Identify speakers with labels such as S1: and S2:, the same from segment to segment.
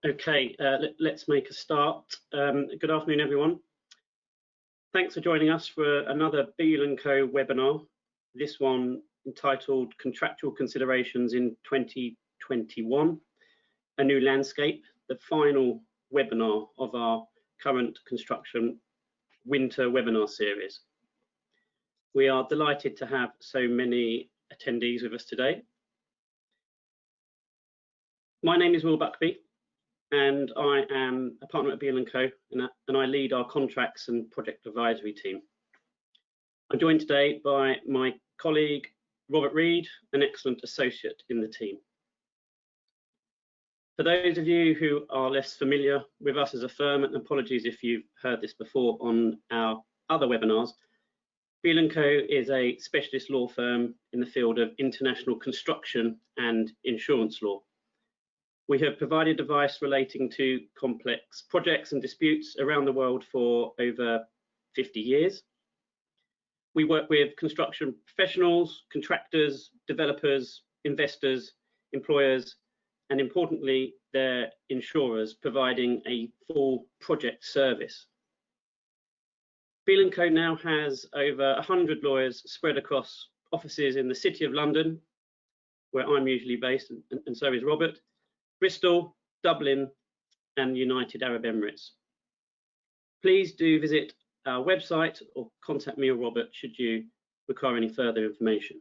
S1: Okay, let's make a start. Good afternoon, everyone. Thanks for joining us for another Beale & Co webinar, this one entitled Contractual Considerations in 2021, A New Landscape, the final webinar of our current construction winter webinar series. We are delighted to have so many attendees with us today. My name is Will Buckby, and I am a partner at Beale & Co, and I lead our contracts and project advisory team. I'm joined today by my colleague, Robert Read, an excellent associate in the team. For those of you who are less familiar with us as a firm, and apologies if you've heard this before on our other webinars, Beale & Co is a specialist law firm in the field of international construction and insurance law. We have provided advice relating to complex projects and disputes around the world for over 50 years. We work with construction professionals, contractors, developers, investors, employers, and importantly, their insurers, providing a full project service. Beale & Co now has over 100 lawyers spread across offices in the City of London, where I'm usually based, and so is Robert, Bristol, Dublin, and United Arab Emirates. Please do visit our website or contact me or Robert should you require any further information.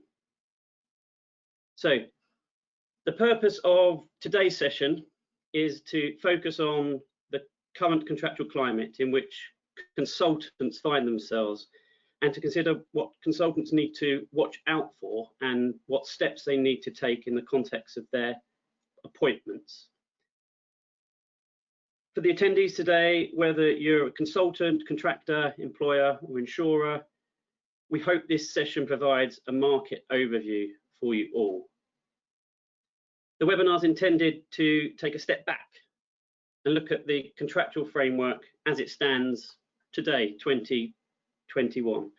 S1: So, the purpose of today's session is to focus on the current contractual climate in which consultants find themselves, and to consider what consultants need to watch out for and what steps they need to take in the context of their appointments. For the attendees today, whether you're a consultant, contractor, employer, or insurer, we hope this session provides a market overview for you all. The webinar is intended to take a step back and look at the contractual framework as it stands today, 2021,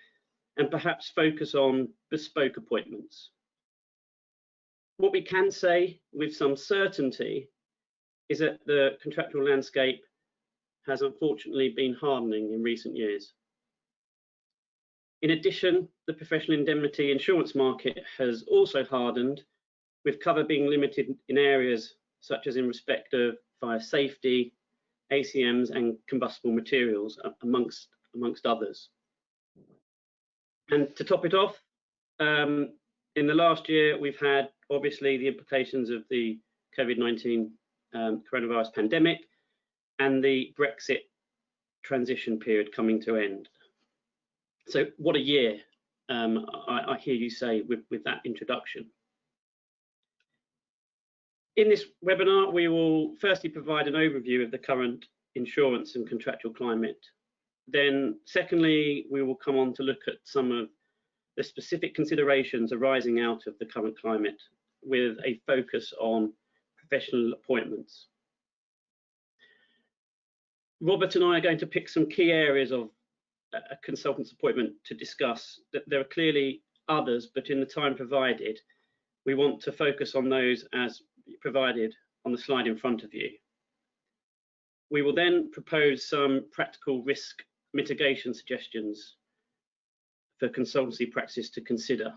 S1: and perhaps focus on bespoke appointments. What we can say with some certainty is that the contractual landscape has unfortunately been hardening in recent years. In addition, the professional indemnity insurance market has also hardened, with cover being limited in areas such as in respect of fire safety, ACMs and combustible materials, amongst others. And to top it off, in the last year, we've had obviously the implications of the Covid19 coronavirus pandemic and the Brexit transition period coming to end. So what a year, I hear you say with that introduction. In this webinar, we will firstly provide an overview of the current insurance and contractual climate. Then secondly, we will come on to look at some of the specific considerations arising out of the current climate, with a focus on professional appointments. Robert and I are going to pick some key areas of a consultant's appointment to discuss. There are clearly others, but in the time provided, we want to focus on those as provided on the slide in front of you. We will then propose some practical risk mitigation suggestions for consultancy practice to consider.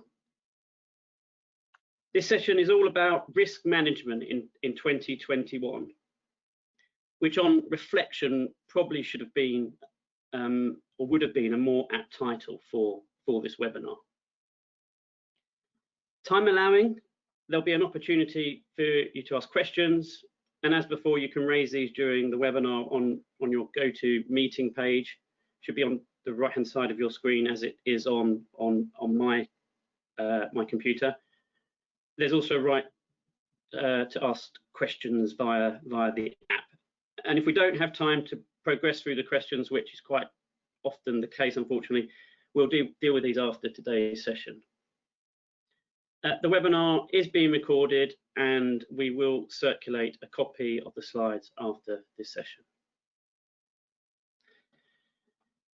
S1: This session is all about risk management in 2021, which on reflection probably should have been or would have been a more apt title for this webinar. Time allowing, there'll be an opportunity for you to ask questions, and as before, you can raise these during the webinar on your GoToMeeting page. Should be on the right hand side of your screen as it is on my computer. There's also a right to ask questions via the app. And if we don't have time to progress through the questions, which is quite often the case, unfortunately, we'll deal with these after today's session. The webinar is being recorded, and we will circulate a copy of the slides after this session.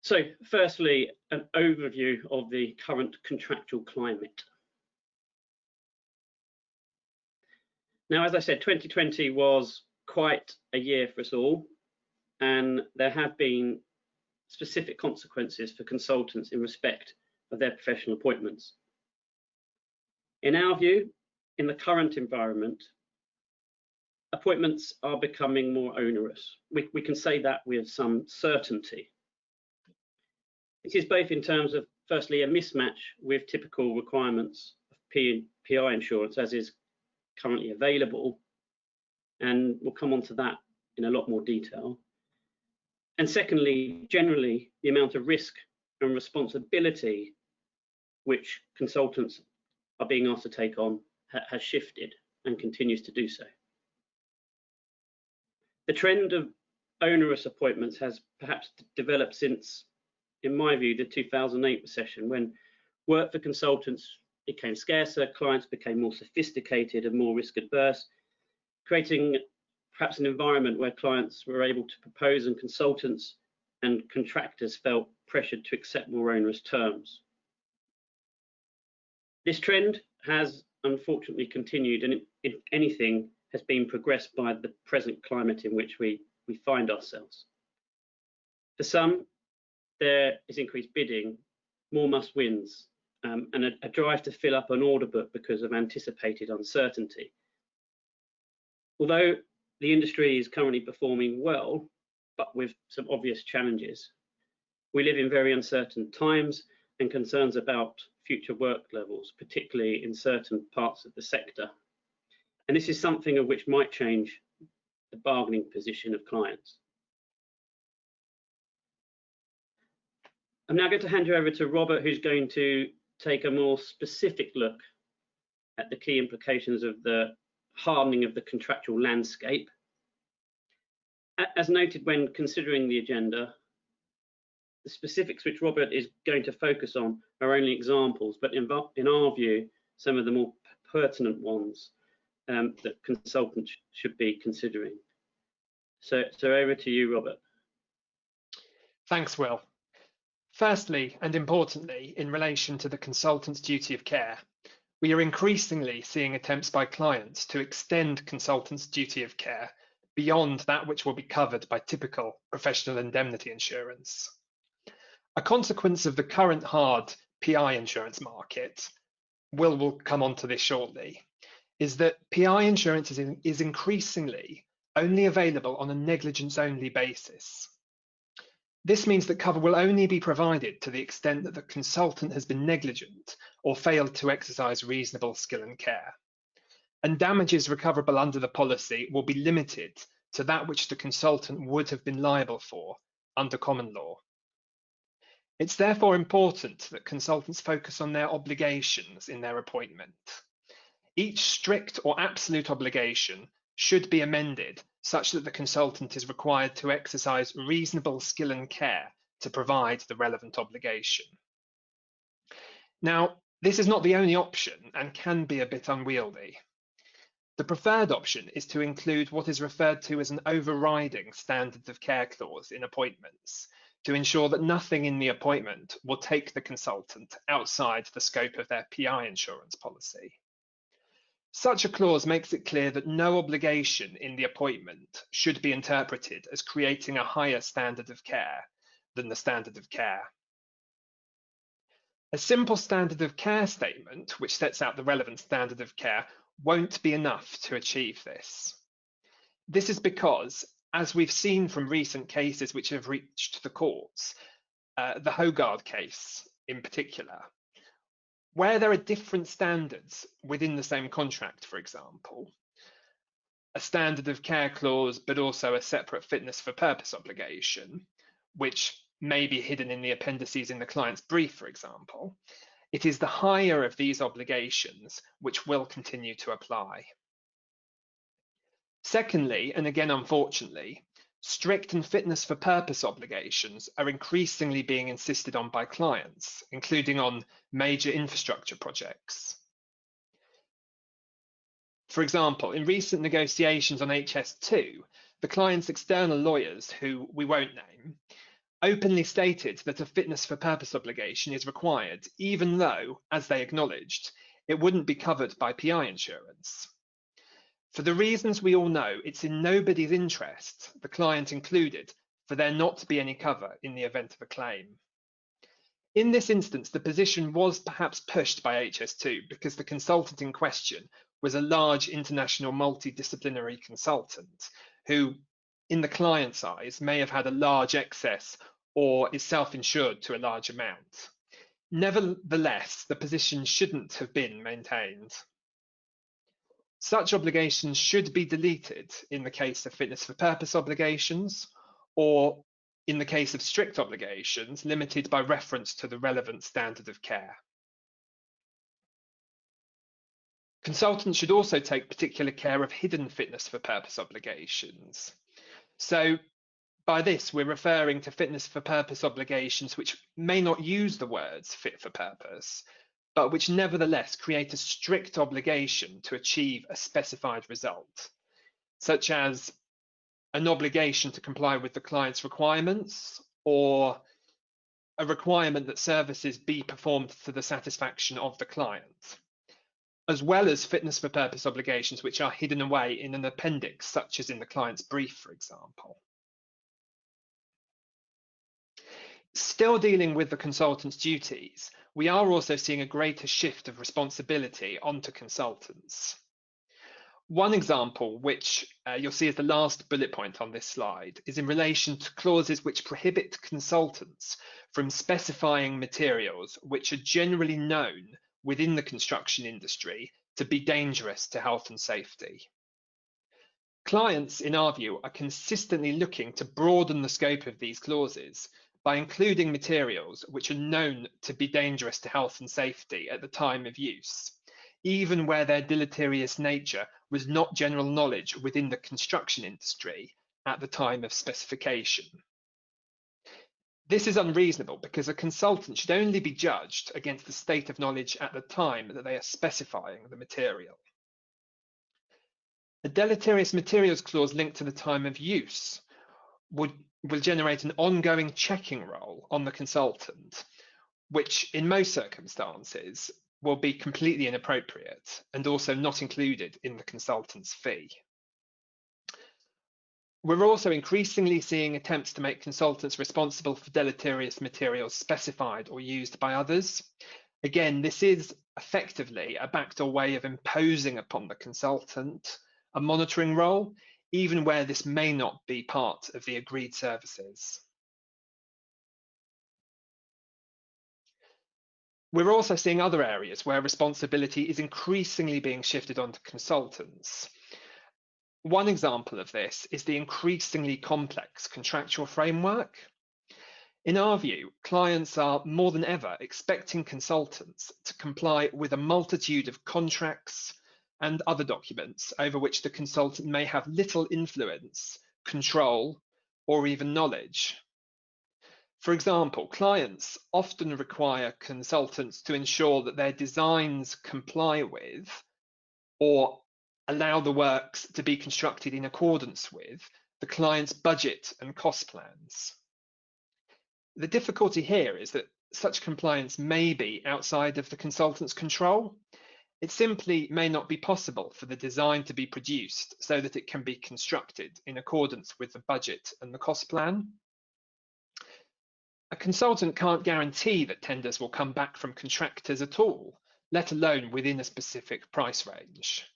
S1: So, firstly, an overview of the current contractual climate. Now, as I said, 2020 was quite a year for us all, and there have been specific consequences for consultants in respect of their professional appointments. In our view, in the current environment, appointments are becoming more onerous. We can say that with some certainty. This is both in terms of, firstly, a mismatch with typical requirements of PI insurance as is currently available, and we'll come on to that in a lot more detail. And secondly, generally, the amount of risk and responsibility which consultants are being asked to take on has shifted and continues to do so. The trend of onerous appointments has perhaps developed since, in my view, the 2008 recession, when work for consultants became scarcer, clients became more sophisticated and more risk adverse, creating perhaps an environment where clients were able to propose and consultants and contractors felt pressured to accept more onerous terms. This trend has unfortunately continued, and if anything, has been progressed by the present climate in which we find ourselves. For some, there is increased bidding, more must-wins, and a drive to fill up an order book because of anticipated uncertainty. Although the industry is currently performing well, but with some obvious challenges, we live in very uncertain times, and concerns about future work levels, particularly in certain parts of the sector. And this is something of which might change the bargaining position of clients. I'm now going to hand you over to Robert, who's going to take a more specific look at the key implications of the hardening of the contractual landscape. As noted when considering the agenda, the specifics which Robert is going to focus on are only examples, but in our view, some of the more pertinent ones that consultants should be considering. So over to you, Robert.
S2: Thanks, Will. Firstly, and importantly, in relation to the consultant's duty of care, we are increasingly seeing attempts by clients to extend consultants' duty of care beyond that which will be covered by typical professional indemnity insurance. A consequence of the current hard PI insurance market, will come on to this shortly, is that PI insurance is increasingly only available on a negligence-only basis. This means that cover will only be provided to the extent that the consultant has been negligent or failed to exercise reasonable skill and care. And damages recoverable under the policy will be limited to that which the consultant would have been liable for under common law. It's therefore important that consultants focus on their obligations in their appointment. Each strict or absolute obligation should be amended such that the consultant is required to exercise reasonable skill and care to provide the relevant obligation. Now, this is not the only option and can be a bit unwieldy. The preferred option is to include what is referred to as an overriding standard of care clause in appointments to ensure that nothing in the appointment will take the consultant outside the scope of their PI insurance policy. Such a clause makes it clear that no obligation in the appointment should be interpreted as creating a higher standard of care than the standard of care. A simple standard of care statement, which sets out the relevant standard of care, won't be enough to achieve this. This is because, as we've seen from recent cases which have reached the courts, the Hogarth case in particular, where there are different standards within the same contract, for example, a standard of care clause, but also a separate fitness for purpose obligation, which may be hidden in the appendices in the client's brief, for example, it is the higher of these obligations which will continue to apply. Secondly, and again unfortunately, strict and fitness for purpose obligations are increasingly being insisted on by clients, including on major infrastructure projects. For example, in recent negotiations on HS2, the client's external lawyers, who we won't name, openly stated that a fitness for purpose obligation is required, even though, as they acknowledged, it wouldn't be covered by PI insurance. For the reasons we all know, it's in nobody's interest, the client included, for there not to be any cover in the event of a claim. In this instance, the position was perhaps pushed by HS2 because the consultant in question was a large international multidisciplinary consultant who, in the client's eyes, may have had a large excess or is self-insured to a large amount. Nevertheless, the position shouldn't have been maintained. Such obligations should be deleted in the case of fitness for purpose obligations, or in the case of strict obligations, limited by reference to the relevant standard of care. Consultants should also take particular care of hidden fitness for purpose obligations. So by this, we're referring to fitness for purpose obligations which may not use the words fit for purpose, but which nevertheless create a strict obligation to achieve a specified result, such as an obligation to comply with the client's requirements, or a requirement that services be performed to the satisfaction of the client, as well as fitness for purpose obligations which are hidden away in an appendix, such as in the client's brief, for example. Still dealing with the consultant's duties, we are also seeing a greater shift of responsibility onto consultants. One example, which you'll see as the last bullet point on this slide, is in relation to clauses which prohibit consultants from specifying materials which are generally known within the construction industry to be dangerous to health and safety. Clients, in our view, are consistently looking to broaden the scope of these clauses by including materials which are known to be dangerous to health and safety at the time of use, even where their deleterious nature was not general knowledge within the construction industry at the time of specification. This is unreasonable because a consultant should only be judged against the state of knowledge at the time that they are specifying the material. A deleterious materials clause linked to the time of use will generate an ongoing checking role on the consultant, which in most circumstances will be completely inappropriate and also not included in the consultant's fee. We're also increasingly seeing attempts to make consultants responsible for deleterious materials specified or used by others. Again, this is effectively a backdoor way of imposing upon the consultant a monitoring role, even where this may not be part of the agreed services. We're also seeing other areas where responsibility is increasingly being shifted onto consultants. One example of this is the increasingly complex contractual framework. In our view, clients are more than ever expecting consultants to comply with a multitude of contracts and other documents over which the consultant may have little influence, control, or even knowledge. For example, clients often require consultants to ensure that their designs comply with or allow the works to be constructed in accordance with the client's budget and cost plans. The difficulty here is that such compliance may be outside of the consultant's control. It simply may not be possible for the design to be produced so that it can be constructed in accordance with the budget and the cost plan. A consultant can't guarantee that tenders will come back from contractors at all, let alone within a specific price range.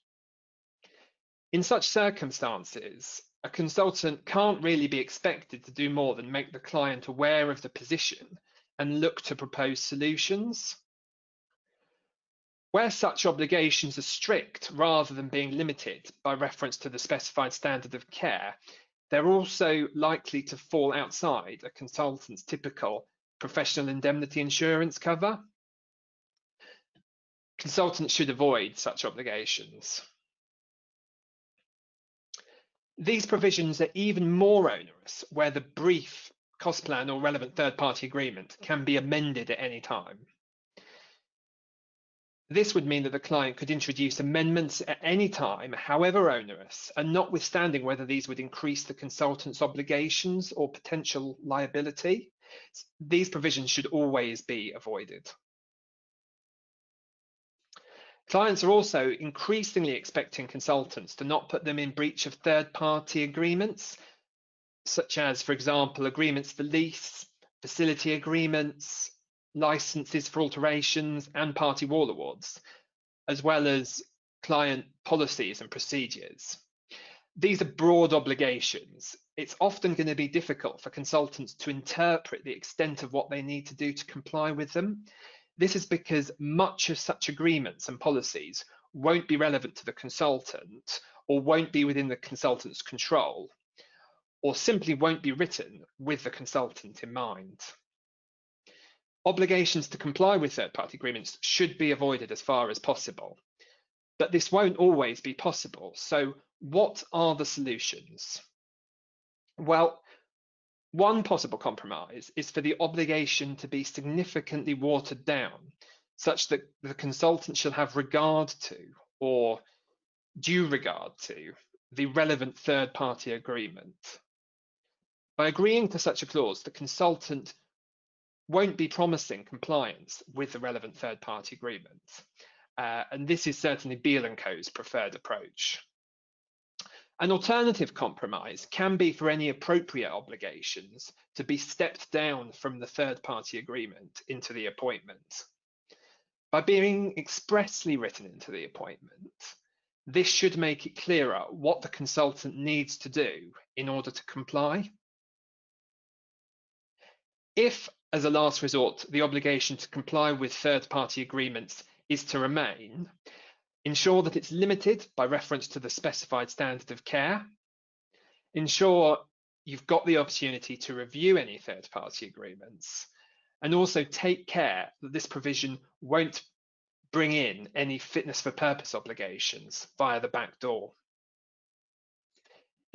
S2: In such circumstances, a consultant can't really be expected to do more than make the client aware of the position and look to propose solutions. Where such obligations are strict rather than being limited by reference to the specified standard of care, they're also likely to fall outside a consultant's typical professional indemnity insurance cover. Consultants should avoid such obligations. These provisions are even more onerous where the brief, cost plan, or relevant third-party agreement can be amended at any time. This would mean that the client could introduce amendments at any time, however onerous, and notwithstanding whether these would increase the consultant's obligations or potential liability. These provisions should always be avoided. Clients are also increasingly expecting consultants to not put them in breach of third-party agreements, such as, for example, agreements for lease, facility agreements, licenses for alterations, and party wall awards, as well as client policies and procedures. These are broad obligations. It's often going to be difficult for consultants to interpret the extent of what they need to do to comply with them. This is because much of such agreements and policies won't be relevant to the consultant, or won't be within the consultant's control, or simply won't be written with the consultant in mind. Obligations to comply with third-party agreements should be avoided as far as possible, but this won't always be possible. So what are the solutions? Well, one possible compromise is for the obligation to be significantly watered down, such that the consultant shall have regard to, or due regard to, the relevant third-party agreement. By agreeing to such a clause, the consultant won't be promising compliance with the relevant third-party agreement. And this is certainly Beale & Co.'s preferred approach. An alternative compromise can be for any appropriate obligations to be stepped down from the third-party agreement into the appointment. By being expressly written into the appointment, this should make it clearer what the consultant needs to do in order to comply. If, as a last resort, the obligation to comply with third-party agreements is to remain, ensure that it's limited by reference to the specified standard of care. Ensure you've got the opportunity to review any third-party agreements, and also take care that this provision won't bring in any fitness for purpose obligations via the back door.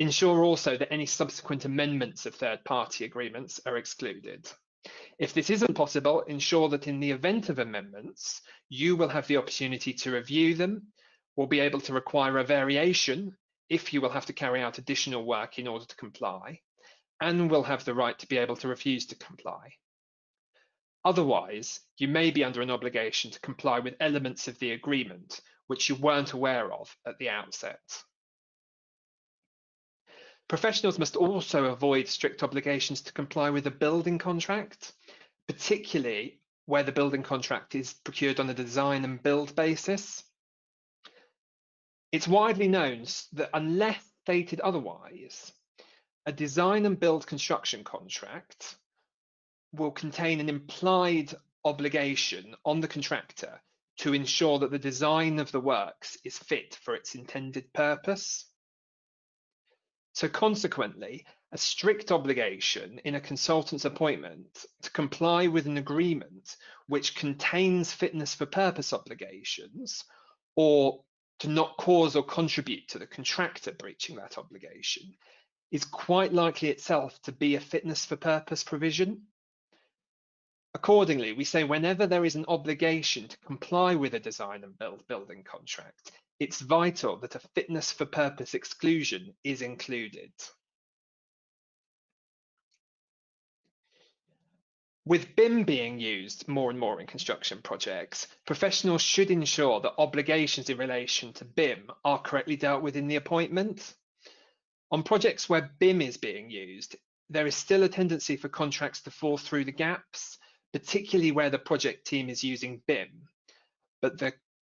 S2: Ensure also that any subsequent amendments of third-party agreements are excluded. If this isn't possible, ensure that in the event of amendments, you will have the opportunity to review them, will be able to require a variation if you will have to carry out additional work in order to comply, and will have the right to be able to refuse to comply. Otherwise, you may be under an obligation to comply with elements of the agreement which you weren't aware of at the outset. Professionals must also avoid strict obligations to comply with a building contract, particularly where the building contract is procured on a design and build basis. It's widely known that unless stated otherwise, a design and build construction contract will contain an implied obligation on the contractor to ensure that the design of the works is fit for its intended purpose. So consequently, a strict obligation in a consultant's appointment to comply with an agreement which contains fitness for purpose obligations, or to not cause or contribute to the contractor breaching that obligation, is quite likely itself to be a fitness for purpose provision. Accordingly, we say whenever there is an obligation to comply with a design and build building contract, it's vital that a fitness for purpose exclusion is included. With BIM being used more and more in construction projects, professionals should ensure that obligations in relation to BIM are correctly dealt with in the appointment. On projects where BIM is being used, there is still a tendency for contracts to fall through the gaps, particularly where the project team is using BIM, but the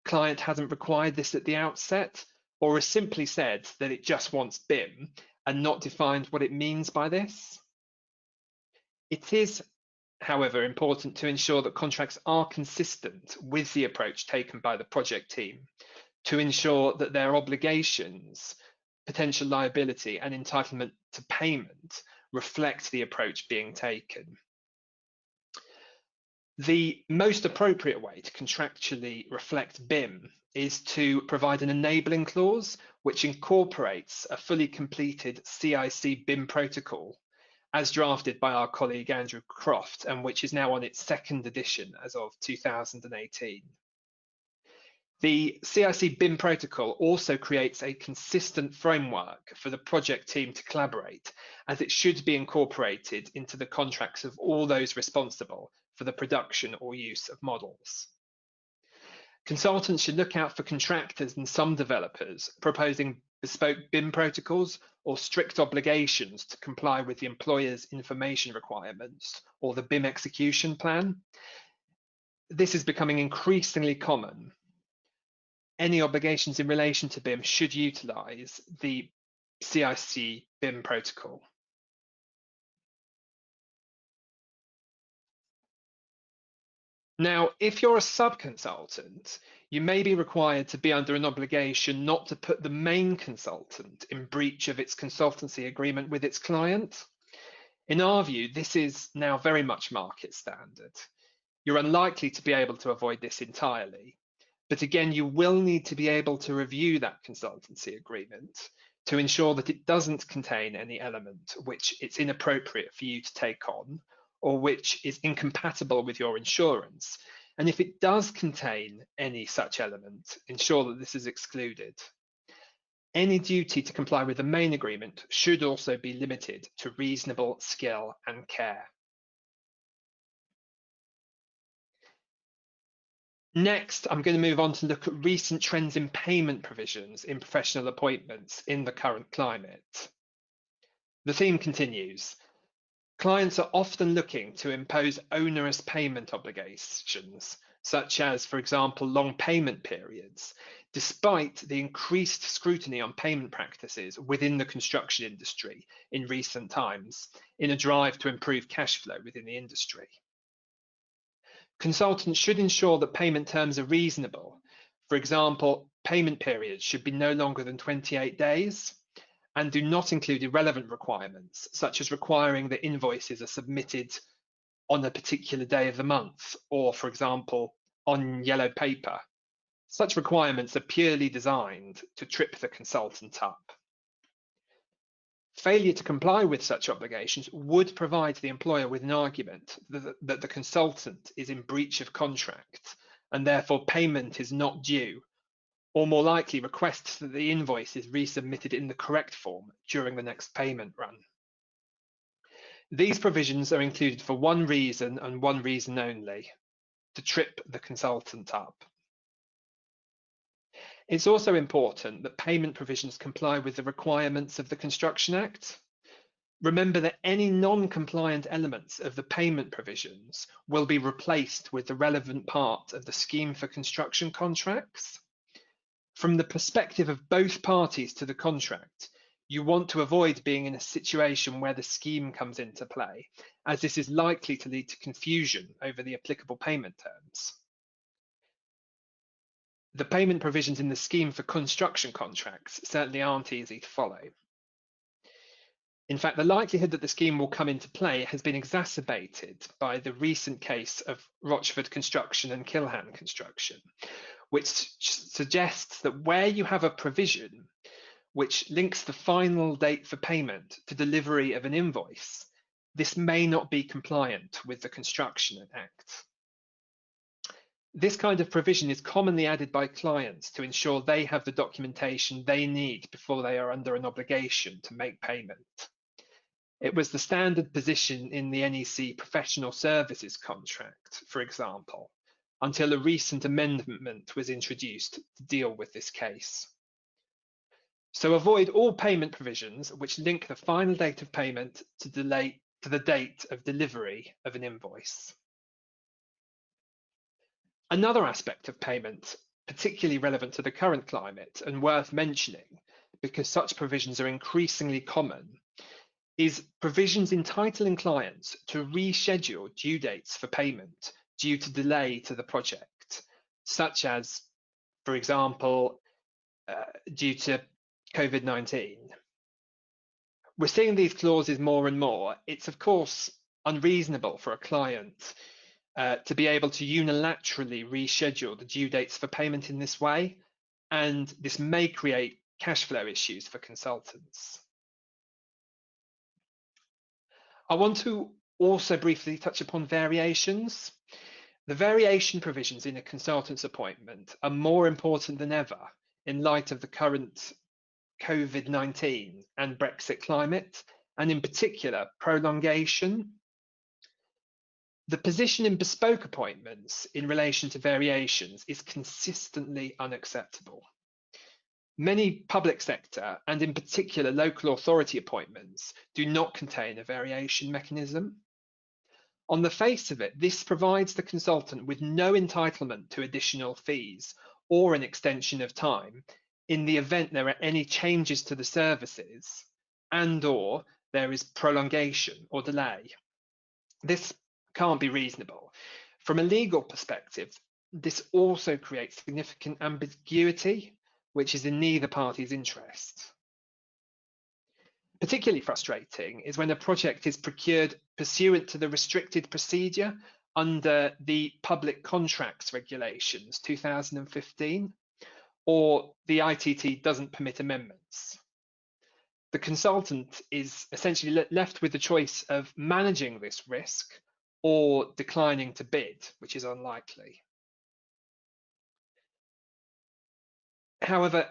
S2: client hasn't required this at the outset, or has simply said that it just wants BIM and not defined what it means by this. It is, however, important to ensure that contracts are consistent with the approach taken by the project team to ensure that their obligations, potential liability, and entitlement to payment reflect the approach being taken. The most appropriate way to contractually reflect BIM is to provide an enabling clause which incorporates a fully completed CIC BIM protocol as drafted by our colleague Andrew Croft, and which is now on its second edition as of 2018. The CIC BIM protocol also creates a consistent framework for the project team to collaborate, as it should be incorporated into the contracts of all those responsible for the production or use of models. Consultants should look out for contractors and some developers proposing bespoke BIM protocols or strict obligations to comply with the employer's information requirements or the BIM execution plan. This is becoming increasingly common. Any obligations in relation to BIM should utilize the CIC BIM protocol. Now, if you're a sub-consultant, you may be required to be under an obligation not to put the main consultant in breach of its consultancy agreement with its client. In our view, this is now very much market standard. You're unlikely to be able to avoid this entirely, but again, you will need to be able to review that consultancy agreement to ensure that it doesn't contain any element which it's inappropriate for you to take on, or which is incompatible with your insurance. And if it does contain any such element, ensure that this is excluded. Any duty to comply with the main agreement should also be limited to reasonable skill and care. Next, I'm going to move on to look at recent trends in payment provisions in professional appointments in the current climate. The theme continues. Clients are often looking to impose onerous payment obligations, such as, for example, long payment periods, despite the increased scrutiny on payment practices within the construction industry in recent times, in a drive to improve cash flow within the industry. Consultants should ensure that payment terms are reasonable. For example, payment periods should be no longer than 28 days and do not include irrelevant requirements, such as requiring that invoices are submitted on a particular day of the month, or, for example, on yellow paper. Such requirements are purely designed to trip the consultant up. Failure to comply with such obligations would provide the employer with an argument that the consultant is in breach of contract and therefore payment is not due, or more likely requests that the invoice is resubmitted in the correct form during the next payment run. These provisions are included for one reason and one reason only: to trip the consultant up. It's also important that payment provisions comply with the requirements of the Construction Act. Remember that any non-compliant elements of the payment provisions will be replaced with the relevant part of the scheme for construction contracts. From the perspective of both parties to the contract, you want to avoid being in a situation where the scheme comes into play, as this is likely to lead to confusion over the applicable payment terms. The payment provisions in the scheme for construction contracts certainly aren't easy to follow. In fact, the likelihood that the scheme will come into play has been exacerbated by the recent case of Rochford Construction and Kilhan Construction, which suggests that where you have a provision which links the final date for payment to delivery of an invoice, this may not be compliant with the Construction Act. This kind of provision is commonly added by clients to ensure they have the documentation they need before they are under an obligation to make payment. It was the standard position in the NEC professional services contract, for example, until a recent amendment was introduced to deal with this case. So avoid all payment provisions which link the final date of payment to the date of delivery of an invoice. Another aspect of payment, particularly relevant to the current climate and worth mentioning because such provisions are increasingly common, is provisions entitling clients to reschedule due dates for payment due to delay to the project, such as, for example, due to Covid19. We're seeing these clauses more and more. It's of course unreasonable for a client to be able to unilaterally reschedule the due dates for payment in this way, and this may create cash flow issues for consultants. I want to also briefly touch upon variations. The variation provisions in a consultant's appointment are more important than ever in light of the current Covid19 and Brexit climate, and in particular, prolongation. The position in bespoke appointments in relation to variations is consistently unacceptable. Many public sector, and in particular local authority appointments, do not contain a variation mechanism. On the face of it, this provides the consultant with no entitlement to additional fees or an extension of time in the event there are any changes to the services and/or there is prolongation or delay. This can't be reasonable. From a legal perspective, this also creates significant ambiguity, which is in neither party's interest. Particularly frustrating is when a project is procured pursuant to the restricted procedure under the Public Contracts Regulations 2015, or the ITT doesn't permit amendments. The consultant is essentially left with the choice of managing this risk or declining to bid, which is unlikely. However,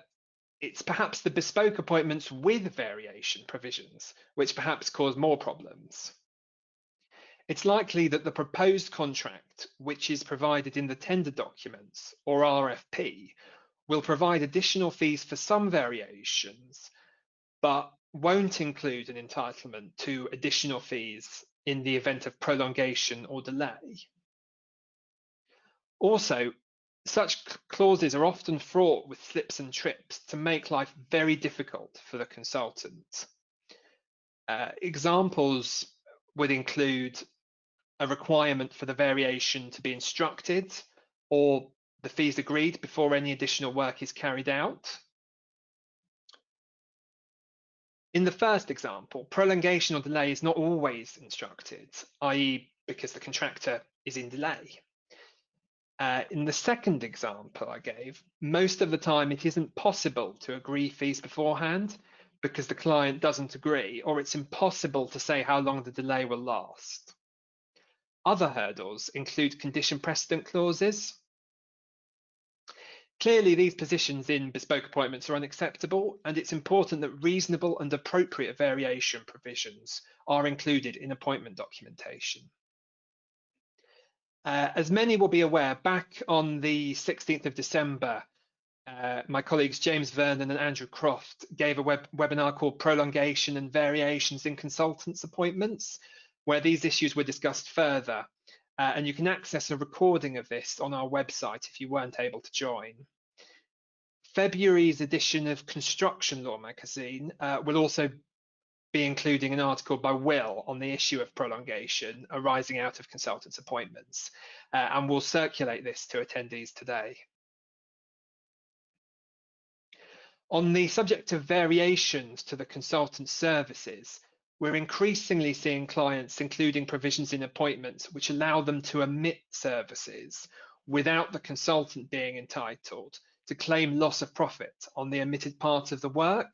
S2: it's perhaps the bespoke appointments with variation provisions which perhaps cause more problems. It's likely that the proposed contract, which is provided in the tender documents or RFP, will provide additional fees for some variations, but won't include an entitlement to additional fees in the event of prolongation or delay. Also, such clauses are often fraught with slips and trips to make life very difficult for the consultant. Examples would include a requirement for the variation to be instructed or the fees agreed before any additional work is carried out. In the first example, prolongation or delay is not always instructed, i.e. because the contractor is in delay. In the second example I gave, most of the time it isn't possible to agree fees beforehand because the client doesn't agree, or it's impossible to say how long the delay will last. Other hurdles include condition precedent clauses. Clearly, these positions in bespoke appointments are unacceptable, and it's important that reasonable and appropriate variation provisions are included in appointment documentation. As many will be aware, back on the 16th of December, my colleagues James Vernon and Andrew Croft gave a webinar called Prolongation and Variations in Consultants' Appointments, where these issues were discussed further. And you can access a recording of this on our website if you weren't able to join. February's edition of Construction Law magazine will also be including an article by Will on the issue of prolongation arising out of consultants' appointments, and we'll circulate this to attendees today. On the subject of variations to the consultant services, we're increasingly seeing clients including provisions in appointments which allow them to omit services without the consultant being entitled to claim loss of profit on the omitted part of the work.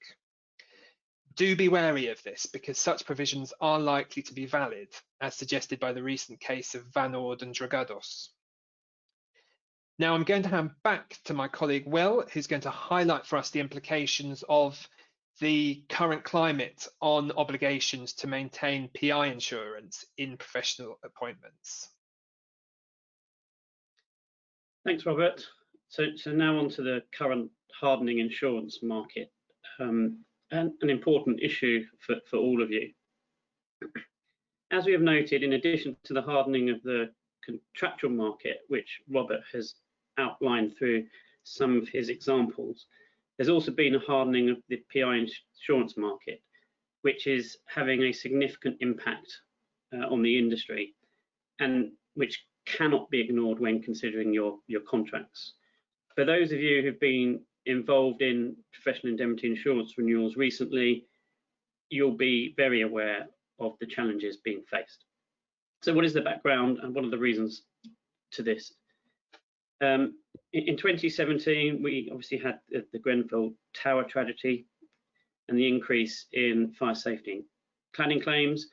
S2: Do be wary of this because such provisions are likely to be valid, as suggested by the recent case of Van Ord and Dragados. Now I'm going to hand back to my colleague Will, who's going to highlight for us the implications of the current climate on obligations to maintain PI insurance in professional appointments.
S1: Thanks, Robert. So now on to the current hardening insurance market, and an important issue for all of you. As we have noted, in addition to the hardening of the contractual market, which Robert has outlined through some of his examples, there's also been a hardening of the PI insurance market, which is having a significant impact on the industry and which cannot be ignored when considering your contracts. For those of you who've been involved in professional indemnity insurance renewals recently, you'll be very aware of the challenges being faced. So what is the background and what are the reasons to this? In 2017, we obviously had the Grenfell Tower tragedy and the increase in fire safety cladding claims.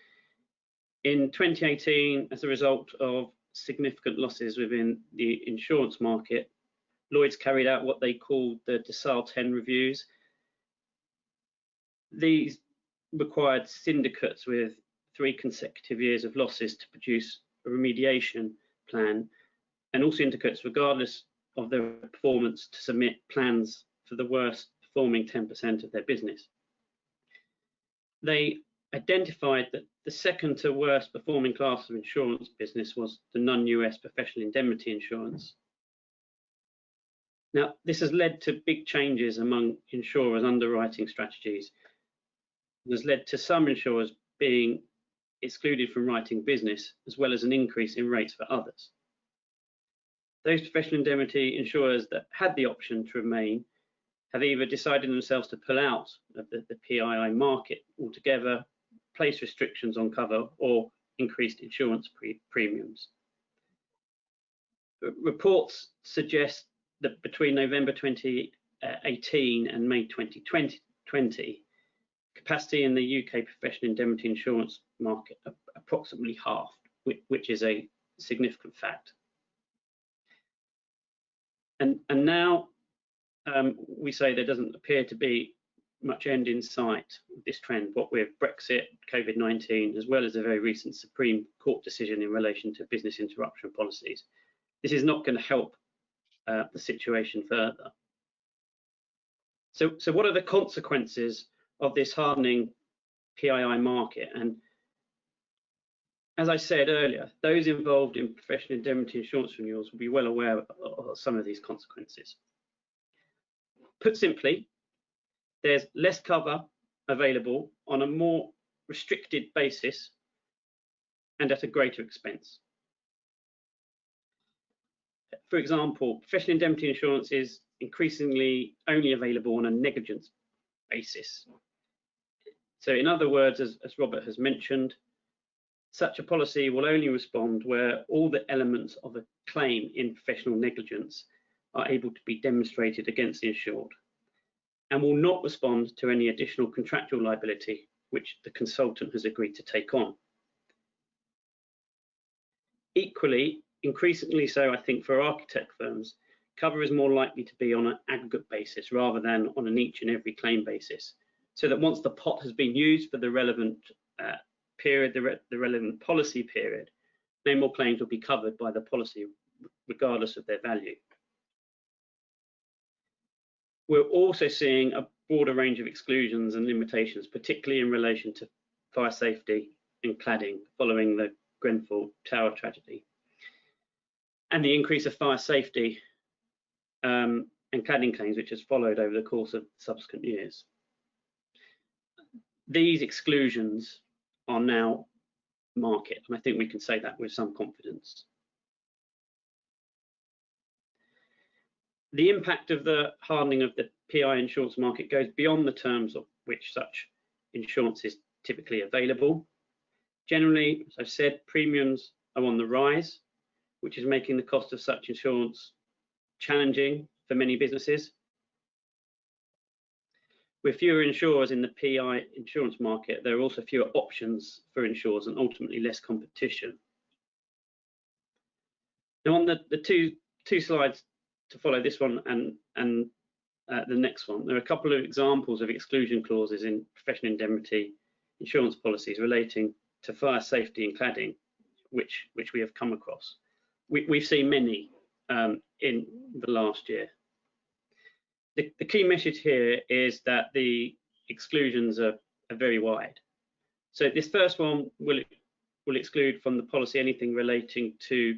S1: In 2018, as a result of significant losses within the insurance market, Lloyd's carried out what they called the Decile 10 reviews. These required syndicates with 3 consecutive years of losses to produce a remediation plan, and also indicates, regardless of their performance, to submit plans for the worst performing 10% of their business. They identified that the second to worst performing class of insurance business was the non-US professional indemnity insurance. Now, this has led to big changes among insurers' underwriting strategies. It has led to some insurers being excluded from writing business, as well as an increase in rates for others. Those professional indemnity insurers that had the option to remain have either decided themselves to pull out of the PII market altogether, place restrictions on cover, or increased insurance premiums. Reports suggest that between November 2018 and May 2020, capacity in the UK professional indemnity insurance market approximately halved, which is a significant fact. And now we say there doesn't appear to be much end in sight of this trend, what with Brexit, Covid-19, as well as a very recent Supreme Court decision in relation to business interruption policies. This is not going to help the situation further. So what are the consequences of this hardening PII market? And as I said earlier, those involved in professional indemnity insurance renewals will be well aware of some of these consequences. Put simply, there's less cover available on a more restricted basis and at a greater expense. For example, professional indemnity insurance is increasingly only available on a negligence basis. So in other words, as Robert has mentioned, such a policy will only respond where all the elements of a claim in professional negligence are able to be demonstrated against the insured, and will not respond to any additional contractual liability which the consultant has agreed to take on. Equally, increasingly so, I think, for architect firms, cover is more likely to be on an aggregate basis rather than on an each and every claim basis, so that once the pot has been used for the relevant period, the relevant policy period, no more claims will be covered by the policy regardless of their value. We're also seeing a broader range of exclusions and limitations, particularly in relation to fire safety and cladding following the Grenfell Tower tragedy, and the increase of fire safety and cladding claims which has followed over the course of subsequent years. These exclusions are now market, and I think we can say that with some confidence. The impact of the hardening of the PI insurance market goes beyond the terms of which such insurance is typically available. Generally, as I've said, premiums are on the rise, which is making the cost of such insurance challenging for many businesses. With fewer insurers in the PI insurance market, there are also fewer options for insurers and ultimately less competition. Now, on the two slides to follow, this one and the next one, there are a couple of examples of exclusion clauses in professional indemnity insurance policies relating to fire safety and cladding, which we have come across. We've seen many in the last year. The key message here is that the exclusions are very wide. So this first one will exclude from the policy anything relating to,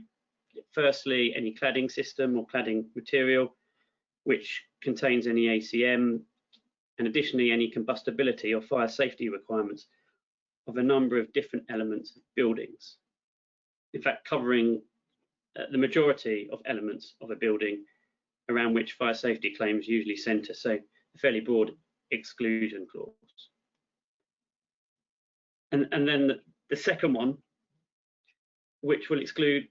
S1: firstly, any cladding system or cladding material which contains any ACM, and additionally any combustibility or fire safety requirements of a number of different elements of buildings. In fact, covering the majority of elements of a building around which fire safety claims usually centre, so a fairly broad exclusion clause. And then the second one, which will exclude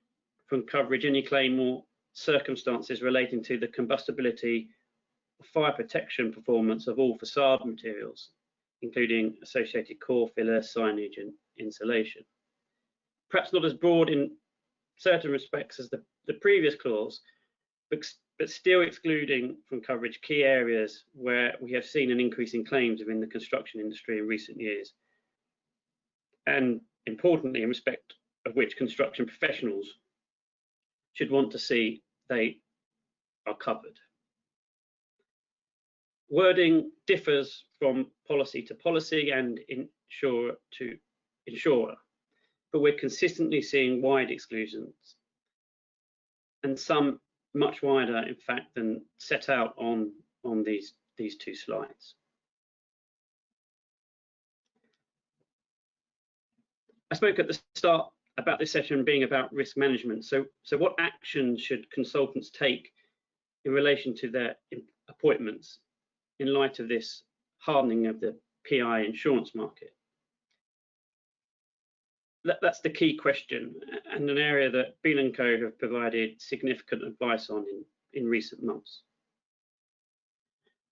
S1: from coverage any claim or circumstances relating to the combustibility or fire protection performance of all facade materials, including associated core filler, signage and insulation. Perhaps not as broad in certain respects as the previous clause, but still excluding from coverage key areas where we have seen an increase in claims within the construction industry in recent years. And importantly, in respect of which construction professionals should want to see they are covered. Wording differs from policy to policy and insurer to insurer, but we're consistently seeing wide exclusions, and some much wider, in fact, than set out on these two slides. I spoke at the start about this session being about risk management. So what actions should consultants take in relation to their appointments in light of this hardening of the PI insurance market? That's the key question, and an area that Beale & Co have provided significant advice on in recent months.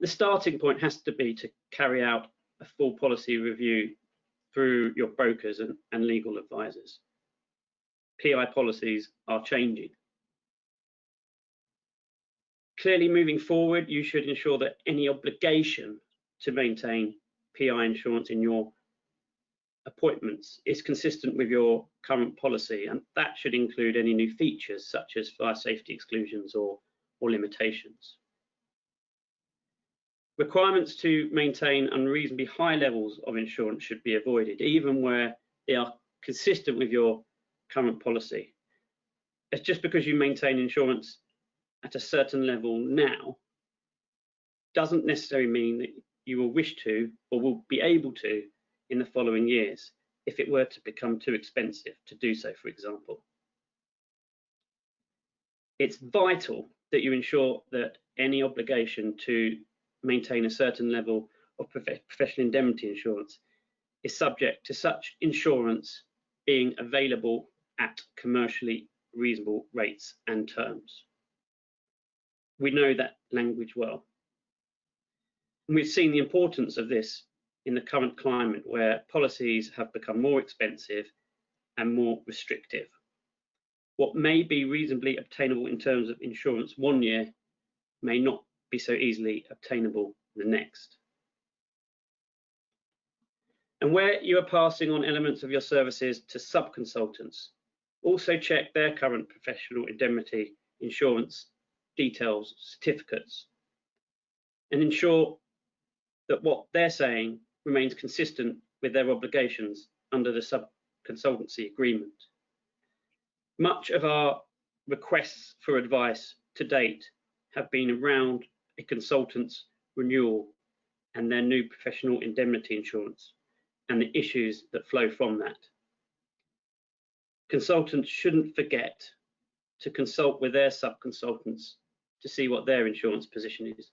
S1: The starting point has to be to carry out a full policy review through your brokers and legal advisors. PI policies are changing. Clearly, moving forward, you should ensure that any obligation to maintain PI insurance in your appointments is consistent with your current policy, and that should include any new features such as fire safety exclusions or limitations. Requirements to maintain unreasonably high levels of insurance should be avoided, even where they are consistent with your current policy. It's just because you maintain insurance at a certain level now doesn't necessarily mean that you will wish to or will be able to in the following years if it were to become too expensive to do so, for example. It's vital that you ensure that any obligation to maintain a certain level of professional indemnity insurance is subject to such insurance being available at commercially reasonable rates and terms. We know that language well. And we've seen the importance of this in the current climate where policies have become more expensive and more restrictive. What may be reasonably obtainable in terms of insurance one year may not be so easily obtainable the next. And where you are passing on elements of your services to sub-consultants, also check their current professional indemnity insurance details, certificates, and ensure that what they're saying remains consistent with their obligations under the sub-consultancy agreement. Much of our requests for advice to date have been around a consultant's renewal and their new professional indemnity insurance and the issues that flow from that. Consultants shouldn't forget to consult with their sub-consultants to see what their insurance position is,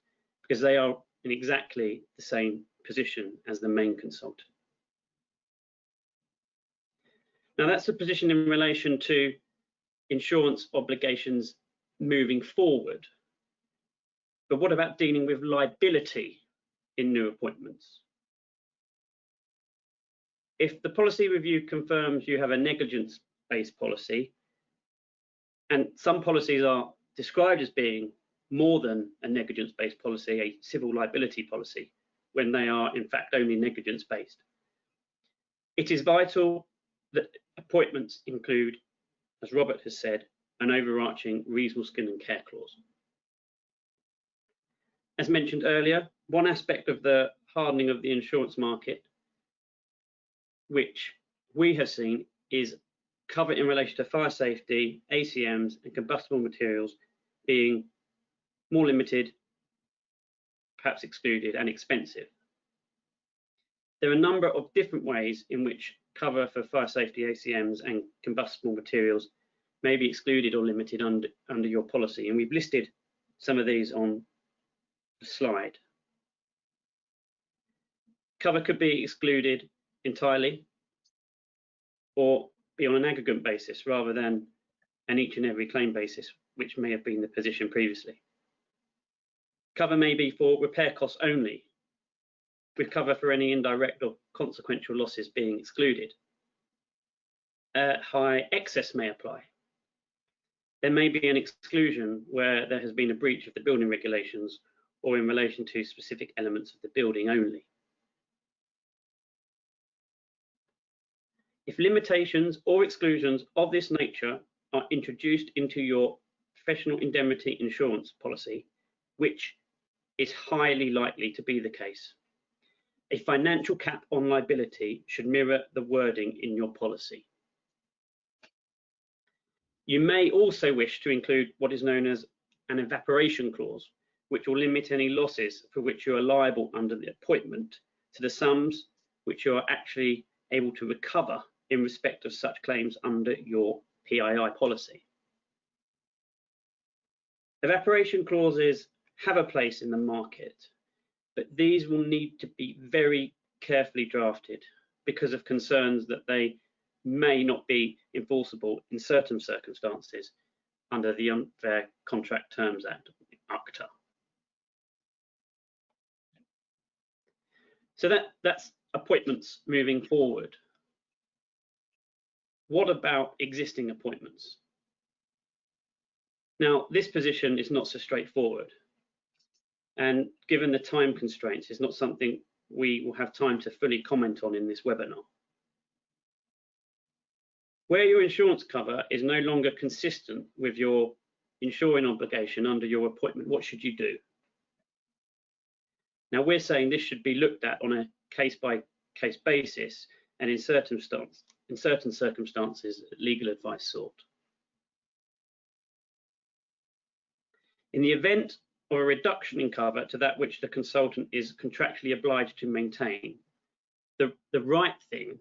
S1: because they are in exactly the same position as the main consultant. Now that's the position in relation to insurance obligations moving forward. But what about dealing with liability in new appointments? If the policy review confirms you have a negligence-based policy, and some policies are described as being more than a negligence-based policy, a civil liability policy, when they are in fact only negligence-based, it is vital that appointments include, as Robert has said, an overarching reasonable skill and care clause. As mentioned earlier, one aspect of the hardening of the insurance market, which we have seen, is cover in relation to fire safety, ACMs, and combustible materials being more limited, perhaps excluded, and expensive. There are a number of different ways in which cover for fire safety, ACMs, and combustible materials may be excluded or limited under your policy, and we've listed some of these on the slide. Cover could be excluded entirely or be on an aggregate basis rather than an each and every claim basis, which may have been the position previously. Cover may be for repair costs only, with cover for any indirect or consequential losses being excluded. High excess may apply. There may be an exclusion where there has been a breach of the building regulations or in relation to specific elements of the building only. If limitations or exclusions of this nature are introduced into your professional indemnity insurance policy, which is highly likely to be the case, a financial cap on liability should mirror the wording in your policy. You may also wish to include what is known as an evaporation clause, which will limit any losses for which you are liable under the appointment to the sums which you are actually able to recover in respect of such claims under your PII policy. Evaporation clauses have a place in the market, but these will need to be very carefully drafted because of concerns that they may not be enforceable in certain circumstances under the Unfair Contract Terms Act, UCTA. So that's appointments moving forward. What about existing appointments? Now, this position is not so straightforward, and given the time constraints, it's not something we will have time to fully comment on in this webinar. Where your insurance cover is no longer consistent with your insuring obligation under your appointment, what should you do? Now, we're saying this should be looked at on a case-by-case basis, and in certain circumstances, legal advice sought. In the event of a reduction in cover to that which the consultant is contractually obliged to maintain, the right thing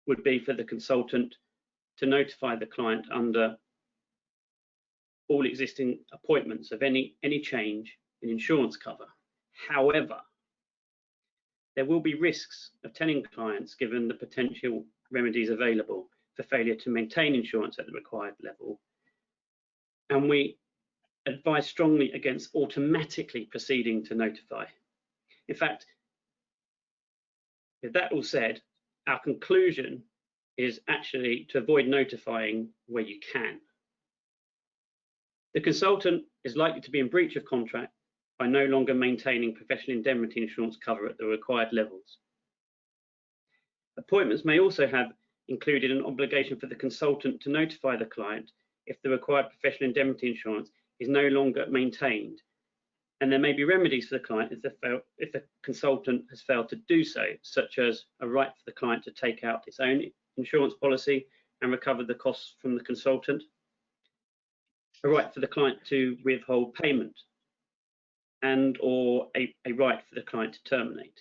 S1: would be for the consultant to notify the client under all existing appointments of any change in insurance cover. However, there will be risks of telling clients, given the potential remedies available for failure to maintain insurance at the required level, and we advise strongly against automatically proceeding to notify. In fact, with that all said, our conclusion is actually to avoid notifying where you can. The consultant is likely to be in breach of contract by no longer maintaining professional indemnity insurance cover at the required levels. Appointments may also have included an obligation for the consultant to notify the client if the required professional indemnity insurance is no longer maintained, and there may be remedies for the client if the consultant has failed to do so, such as a right for the client to take out its own insurance policy and recover the costs from the consultant, a right for the client to withhold payment, and or a right for the client to terminate.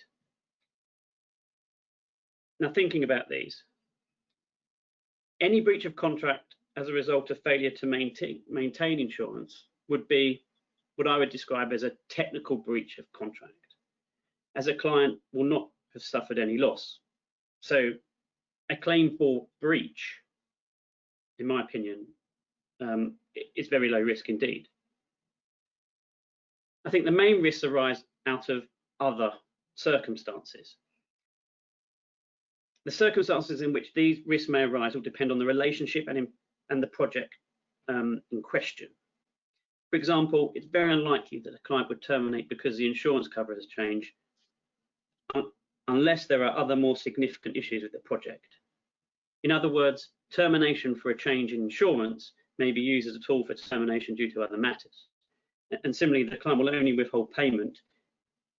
S1: Now, thinking about these, any breach of contract as a result of failure to maintain insurance would be what I would describe as a technical breach of contract, as a client will not have suffered any loss. So a claim for breach, in my opinion, is very low risk indeed. I think the main risks arise out of other circumstances. The circumstances in which these risks may arise will depend on the relationship and the project in question. For example, it's very unlikely that a client would terminate because the insurance cover has changed, unless there are other more significant issues with the project. In other words, termination for a change in insurance may be used as a tool for termination due to other matters. And similarly, the client will only withhold payment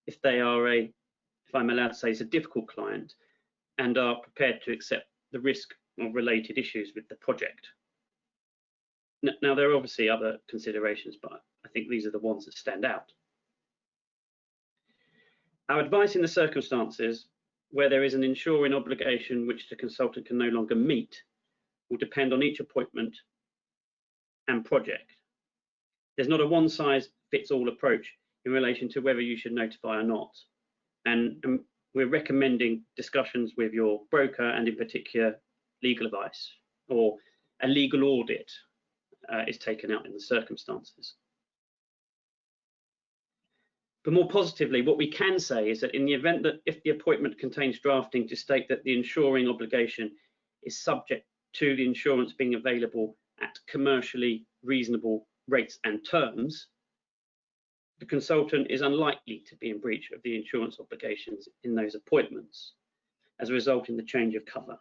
S1: if they are if I'm allowed to say, it's a difficult client and are prepared to accept the risk of related issues with the project. Now, there are obviously other considerations, but I think these are the ones that stand out. Our advice in the circumstances where there is an insuring obligation which the consultant can no longer meet will depend on each appointment and project. There's not a one-size-fits-all approach in relation to whether you should notify or not. And we're recommending discussions with your broker and in particular legal advice, or a legal audit is taken out in the circumstances. But more positively, what we can say is that in the event that if the appointment contains drafting to state that the insuring obligation is subject to the insurance being available at commercially reasonable rates and terms, the consultant is unlikely to be in breach of the insurance obligations in those appointments as a result in the change of cover.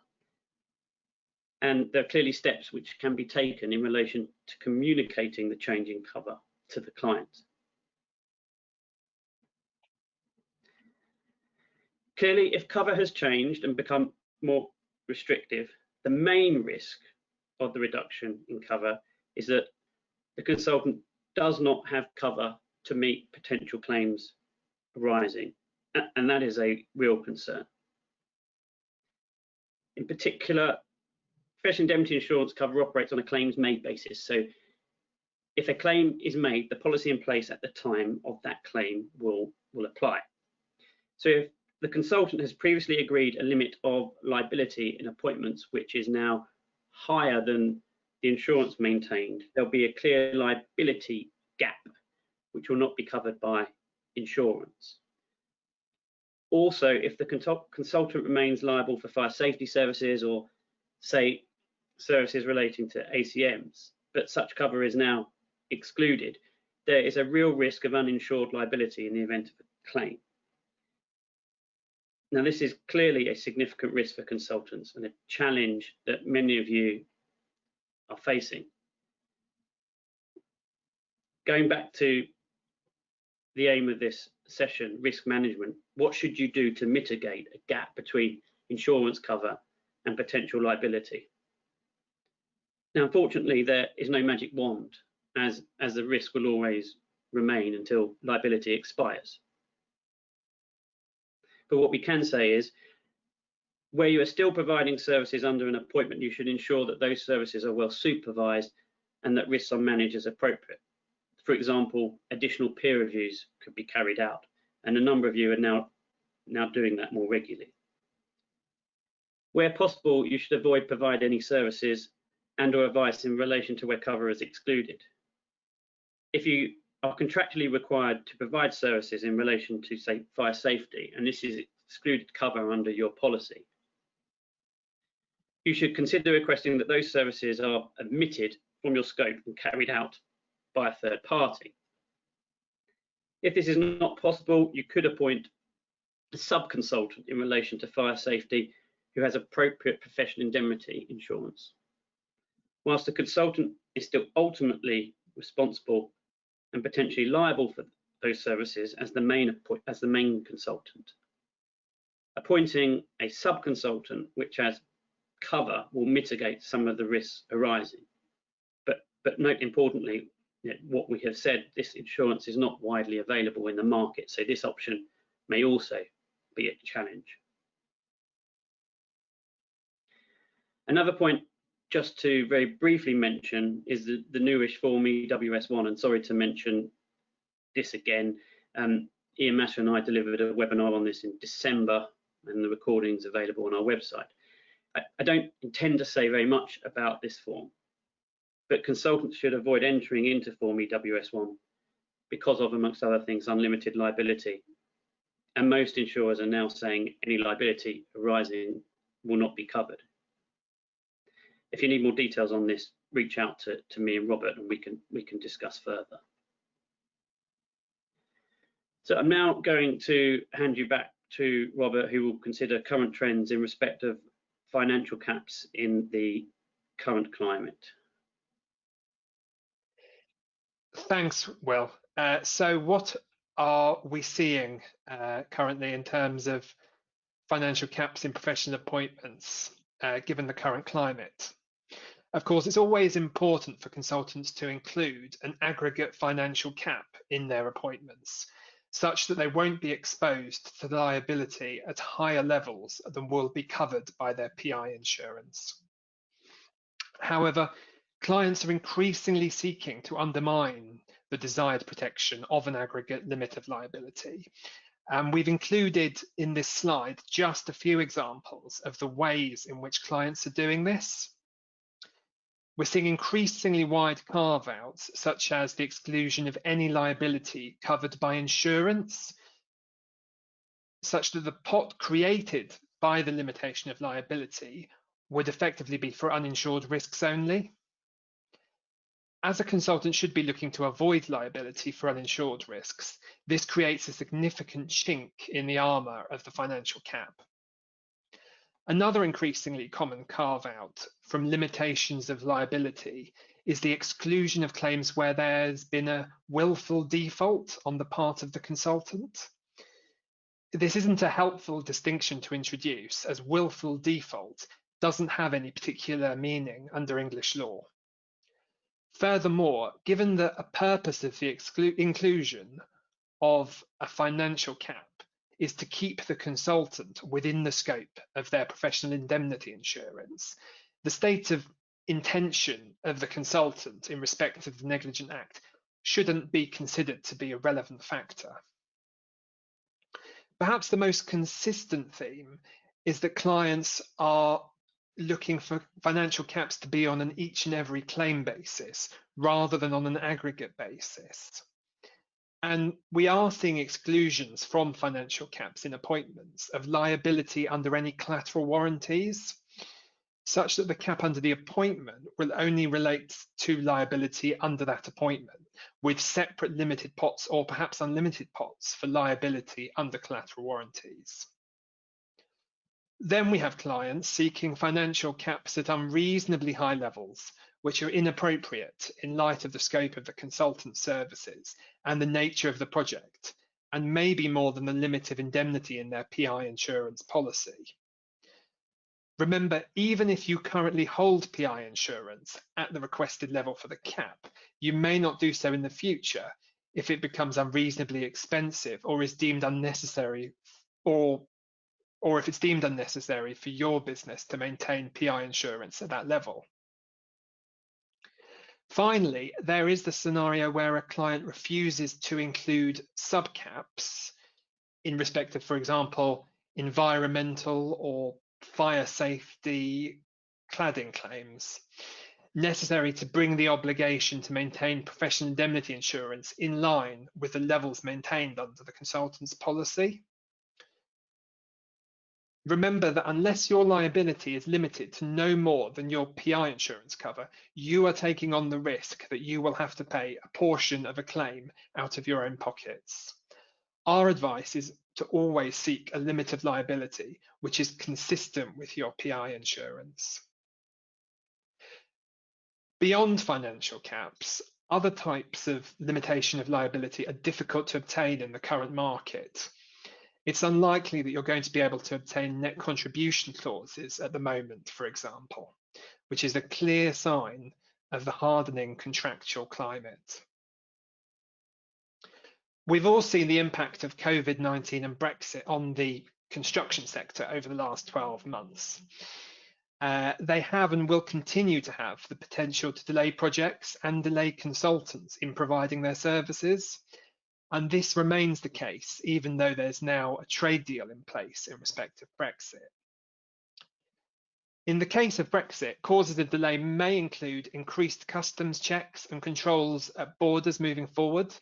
S1: And there are clearly steps which can be taken in relation to communicating the change in cover to the client. Clearly, if cover has changed and become more restrictive, the main risk of the reduction in cover is that the consultant does not have cover to meet potential claims arising, and that is a real concern. In particular, professional indemnity insurance cover operates on a claims made basis. So if a claim is made, the policy in place at the time of that claim will apply. So if the consultant has previously agreed a limit of liability in appointments, which is now higher than the insurance maintained, there'll be a clear liability gap, which will not be covered by insurance. Also, if the consultant remains liable for fire safety services or, say, services relating to ACMs, but such cover is now excluded, there is a real risk of uninsured liability in the event of a claim. Now, this is clearly a significant risk for consultants and a challenge that many of you are facing. Going back to the aim of this session, risk management, what should you do to mitigate a gap between insurance cover and potential liability? Now, unfortunately, there is no magic wand, as the risk will always remain until liability expires. But what we can say is, where you are still providing services under an appointment, you should ensure that those services are well supervised and that risks are managed as appropriate. For example, additional peer reviews could be carried out, and a number of you are now doing that more regularly. Where possible, you should avoid providing any services and/or advice in relation to where cover is excluded. If you are contractually required to provide services in relation to, say, fire safety, and this is excluded cover under your policy, you should consider requesting that those services are omitted from your scope and carried out by a third party. If this is not possible, you could appoint a sub-consultant in relation to fire safety who has appropriate professional indemnity insurance. Whilst the consultant is still ultimately responsible and potentially liable for those services as the main consultant, appointing a sub-consultant which has cover will mitigate some of the risks arising. But note importantly, what we have said, this insurance is not widely available in the market, so this option may also be a challenge. Another point just to very briefly mention is the newish form EWS1, and sorry to mention this again. Ian Masser and I delivered a webinar on this in December, and the recording's available on our website. I don't intend to say very much about this form, but consultants should avoid entering into form EWS1 because of, amongst other things, unlimited liability. And most insurers are now saying any liability arising will not be covered. If you need more details on this, reach out to me and Robert, and we can discuss further. So I'm now going to hand you back to Robert, who will consider current trends in respect of financial caps in the current climate.
S2: Thanks, Will. So what are we seeing currently in terms of financial caps in professional appointments, given the current climate? Of course, it's always important for consultants to include an aggregate financial cap in their appointments, such that they won't be exposed to the liability at higher levels than will be covered by their PI insurance. However, clients are increasingly seeking to undermine the desired protection of an aggregate limit of liability. And we've included in this slide just a few examples of the ways in which clients are doing this. We're seeing increasingly wide carve-outs, such as the exclusion of any liability covered by insurance, such that the pot created by the limitation of liability would effectively be for uninsured risks only. As a consultant should be looking to avoid liability for uninsured risks, this creates a significant chink in the armour of the financial cap. Another increasingly common carve-out from limitations of liability is the exclusion of claims where there's been a willful default on the part of the consultant. This isn't a helpful distinction to introduce, as willful default doesn't have any particular meaning under English law. Furthermore, given that a purpose of the inclusion of a financial cap is to keep the consultant within the scope of their professional indemnity insurance, the state of intention of the consultant in respect of the negligent act shouldn't be considered to be a relevant factor. Perhaps the most consistent theme is that clients are looking for financial caps to be on an each and every claim basis rather than on an aggregate basis. And we are seeing exclusions from financial caps in appointments of liability under any collateral warranties, such that the cap under the appointment will only relate to liability under that appointment, with separate limited pots or perhaps unlimited pots for liability under collateral warranties. Then we have clients seeking financial caps at unreasonably high levels, which are inappropriate in light of the scope of the consultant's services and the nature of the project, and may be more than the limit of indemnity in their PI insurance policy. Remember, even if you currently hold PI insurance at the requested level for the cap, you may not do so in the future if it becomes unreasonably expensive or is deemed unnecessary, or if it's deemed unnecessary for your business to maintain PI insurance at that level. Finally, there is the scenario where a client refuses to include subcaps in respect of, for example, environmental or fire safety cladding claims, necessary to bring the obligation to maintain professional indemnity insurance in line with the levels maintained under the consultant's policy. Remember that unless your liability is limited to no more than your PI insurance cover, you are taking on the risk that you will have to pay a portion of a claim out of your own pockets. Our advice is to always seek a limit of liability which is consistent with your PI insurance. Beyond financial caps, other types of limitation of liability are difficult to obtain in the current market. It's unlikely that you're going to be able to obtain net contribution clauses at the moment, for example, which is a clear sign of the hardening contractual climate. We've all seen the impact of Covid-19 and Brexit on the construction sector over the last 12 months. They have and will continue to have the potential to delay projects and delay consultants in providing their services. And this remains the case, even though there's now a trade deal in place in respect of Brexit. In the case of Brexit, causes of delay may include increased customs checks and controls at borders moving forward.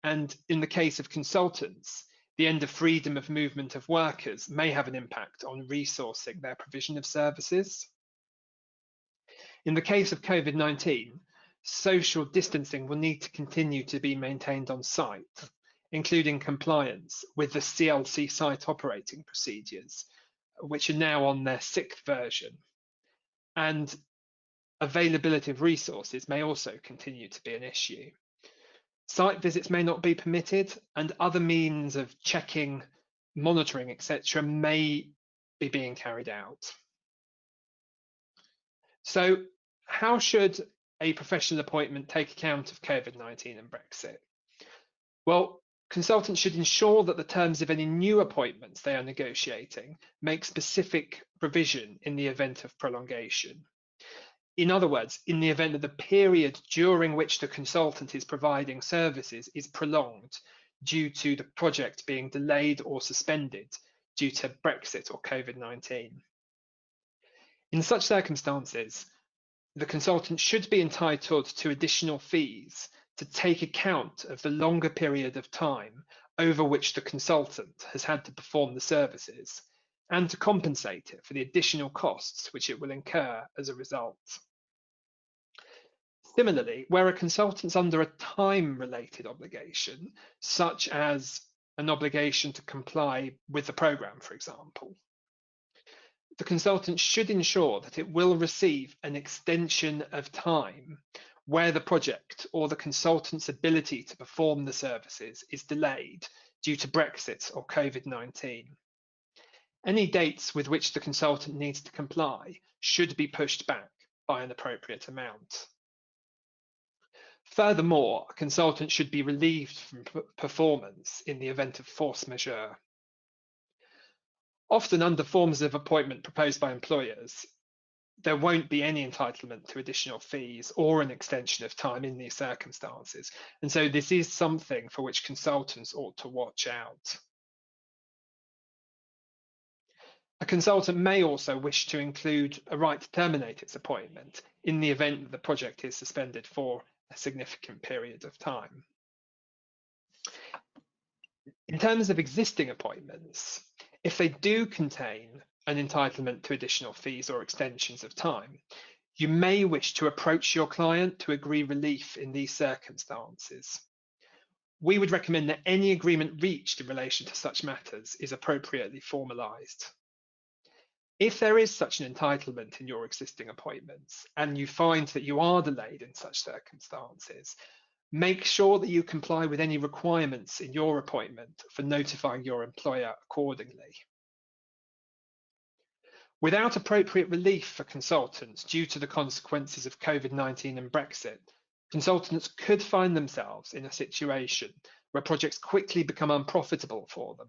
S2: And in the case of consultants, the end of freedom of movement of workers may have an impact on resourcing their provision of services. In the case of COVID-19, social distancing will need to continue to be maintained on site, including compliance with the CLC site operating procedures, which are now on their 6th version. And availability of resources may also continue to be an issue. Site visits may not be permitted, and other means of checking, monitoring, etc. may be being carried out. So how should a professional appointment take account of COVID-19 and Brexit? Well, consultants should ensure that the terms of any new appointments they are negotiating make specific provision in the event of prolongation. In other words, in the event that the period during which the consultant is providing services is prolonged due to the project being delayed or suspended due to Brexit or COVID-19. In such circumstances, the consultant should be entitled to additional fees to take account of the longer period of time over which the consultant has had to perform the services, and to compensate it for the additional costs which it will incur as a result. Similarly, where a consultant's under a time-related obligation, such as an obligation to comply with the programme, for example, the consultant should ensure that it will receive an extension of time where the project or the consultant's ability to perform the services is delayed due to Brexit or Covid-19. Any dates with which the consultant needs to comply should be pushed back by an appropriate amount. Furthermore, a consultant should be relieved from performance in the event of force majeure. Often under forms of appointment proposed by employers, there won't be any entitlement to additional fees or an extension of time in these circumstances. And so this is something for which consultants ought to watch out. A consultant may also wish to include a right to terminate its appointment in the event that the project is suspended for a significant period of time. In terms of existing appointments, if they do contain an entitlement to additional fees or extensions of time, you may wish to approach your client to agree relief in these circumstances. We would recommend that any agreement reached in relation to such matters is appropriately formalised. If there is such an entitlement in your existing appointments and you find that you are delayed in such circumstances, make sure that you comply with any requirements in your appointment for notifying your employer accordingly. Without appropriate relief for consultants due to the consequences of Covid-19 and Brexit, consultants could find themselves in a situation where projects quickly become unprofitable for them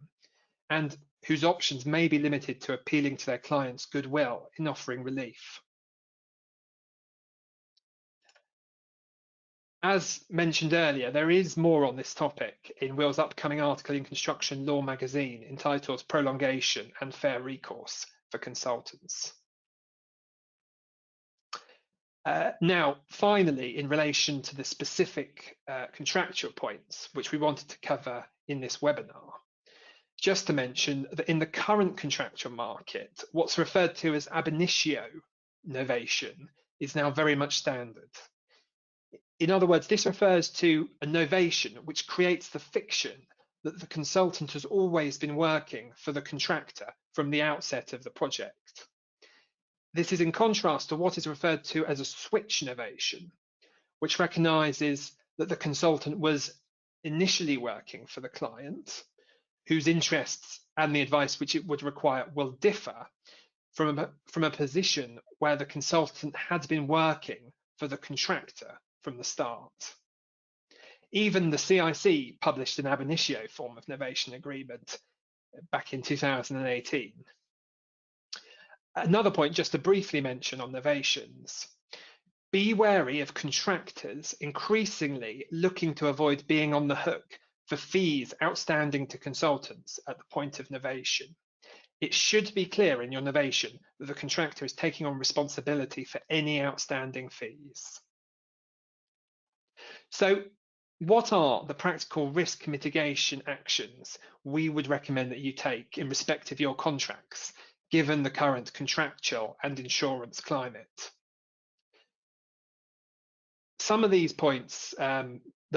S2: and whose options may be limited to appealing to their clients' goodwill in offering relief. As mentioned earlier, there is more on this topic in Will's upcoming article in Construction Law magazine entitled Prolongation and Fair Recourse for Consultants. Now, finally, in relation to the specific contractual points which we wanted to cover in this webinar, just to mention that in the current contractual market, what's referred to as Abenitio novation is now very much standard. In other words, this refers to a novation which creates the fiction that the consultant has always been working for the contractor from the outset of the project. This is in contrast to what is referred to as a switch novation, which recognises that the consultant was initially working for the client, whose interests and the advice which it would require will differ from a position where the consultant had been working for the contractor from the start. Even the CIC published an Abenitio form of novation agreement back in 2018. Another point just to briefly mention on novations. Be wary of contractors increasingly looking to avoid being on the hook for fees outstanding to consultants at the point of novation. It should be clear in your novation that the contractor is taking on responsibility for any outstanding fees. So, what are the practical risk mitigation actions we would recommend that you take in respect of your contracts, given the current contractual and insurance climate? Some of these points that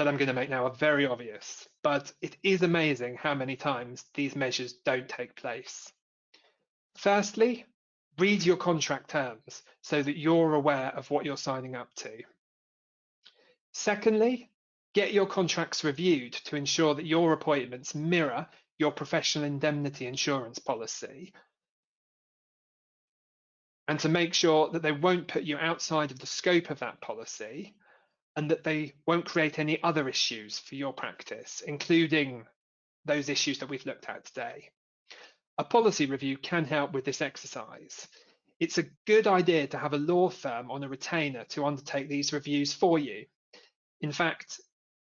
S2: I'm going to make now are very obvious, but it is amazing how many times these measures don't take place. Firstly, read your contract terms so that you're aware of what you're signing up to. Secondly, get your contracts reviewed to ensure that your appointments mirror your professional indemnity insurance policy, and to make sure that they won't put you outside of the scope of that policy and that they won't create any other issues for your practice, including those issues that we've looked at today. A policy review can help with this exercise. It's a good idea to have a law firm on a retainer to undertake these reviews for you. In fact,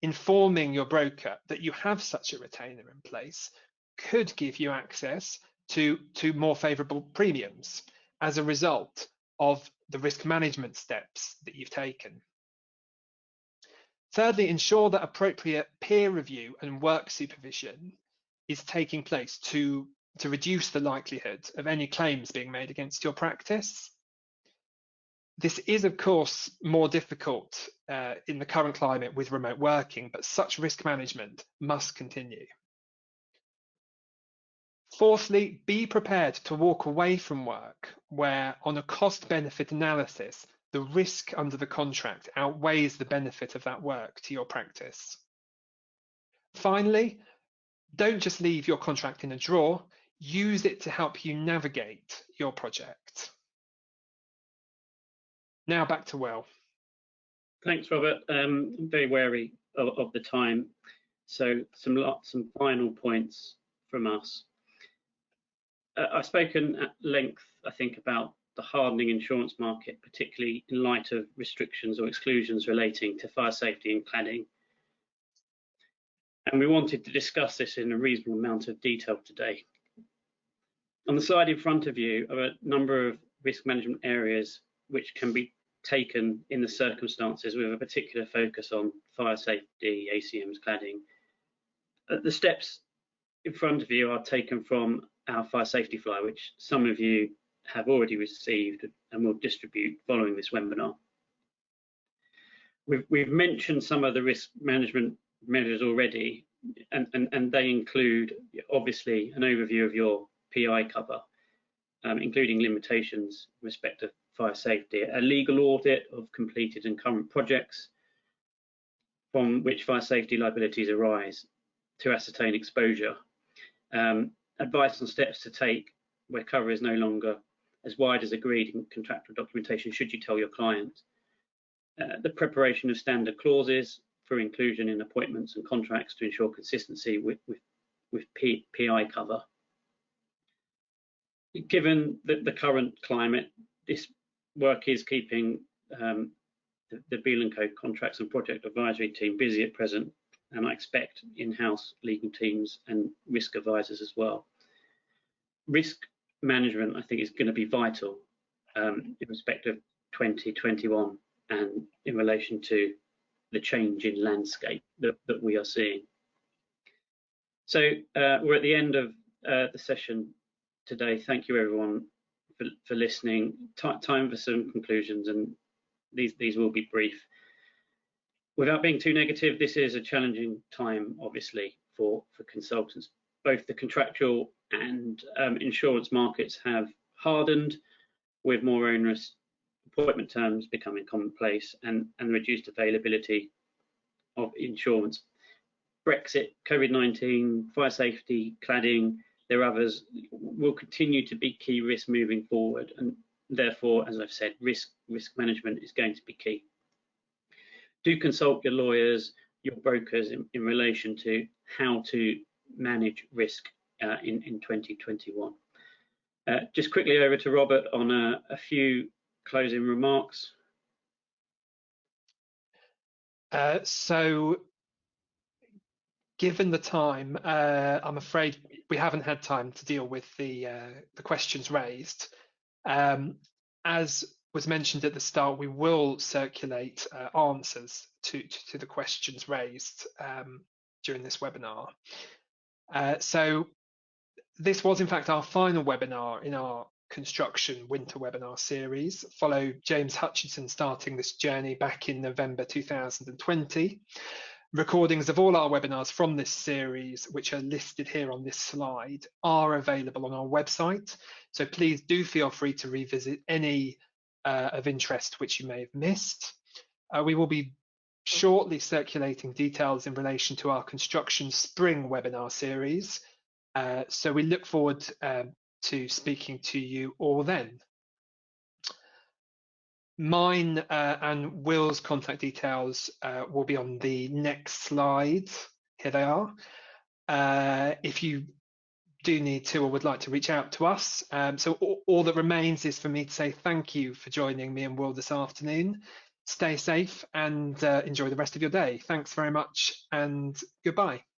S2: informing your broker that you have such a retainer in place could give you access to more favourable premiums as a result of the risk management steps that you've taken. Thirdly, ensure that appropriate peer review and work supervision is taking place to reduce the likelihood of any claims being made against your practice. This is, of course, more difficult in the current climate with remote working, but such risk management must continue. Fourthly, be prepared to walk away from work where, on a cost-benefit analysis, the risk under the contract outweighs the benefit of that work to your practice. Finally, don't just leave your contract in a drawer, use it to help you navigate your project. Now back to Will.
S1: Thanks, Robert. I'm very wary of the time, so some final points from us. I've spoken at length, I think, about the hardening insurance market, particularly in light of restrictions or exclusions relating to fire safety and cladding. And we wanted to discuss this in a reasonable amount of detail today. On the slide in front of you are a number of risk management areas which can be taken in the circumstances with a particular focus on fire safety, ACMs, cladding. The steps in front of you are taken from our fire safety flyer, which some of you have already received and will distribute following this webinar. We've mentioned some of the risk management measures already, and they include, obviously, an overview of your PI cover, including limitations in respect of fire safety, a legal audit of completed and current projects from which fire safety liabilities arise to ascertain exposure, advice on steps to take where cover is no longer as wide as agreed in contractual documentation should you tell your client, the preparation of standard clauses for inclusion in appointments and contracts to ensure consistency with PI cover. Given the current climate, this work is keeping the Beale & Co contracts and project advisory team busy at present, and I expect in-house legal teams and risk advisors as well. Risk management, I think, is going to be vital in respect of 2021 and in relation to the change in landscape that we are seeing. So we're at the end of the session today. Thank you everyone for listening. Time for some conclusions, and these will be brief. Without being too negative, this is a challenging time, obviously, for consultants. Both the contractual and insurance markets have hardened, with more onerous appointment terms becoming commonplace and reduced availability of insurance. Brexit, Covid19, fire safety, cladding, there are others, will continue to be key risks moving forward, and therefore, as I've said, risk management is going to be key. Do consult your lawyers, your brokers in relation to how to manage risk in 2021. Just quickly over to Robert on a few closing remarks.
S2: So, given the time, I'm afraid we haven't had time to deal with the questions raised. As was mentioned at the start, we will circulate answers to the questions raised during this webinar. So this was in fact our final webinar in our construction winter webinar series. Follow James Hutchinson starting this journey back in November 2020. Recordings of all our webinars from this series, which are listed here on this slide, are available on our website. So please do feel free to revisit any of interest which you may have missed. We will be shortly circulating details in relation to our construction spring webinar series. So we look forward to speaking to you all then. Mine and Will's contact details will be on the next slide. Here they are. If you do need to or would like to reach out to us. So all that remains is for me to say thank you for joining me and Will this afternoon. Stay safe and enjoy the rest of your day. Thanks very much and goodbye.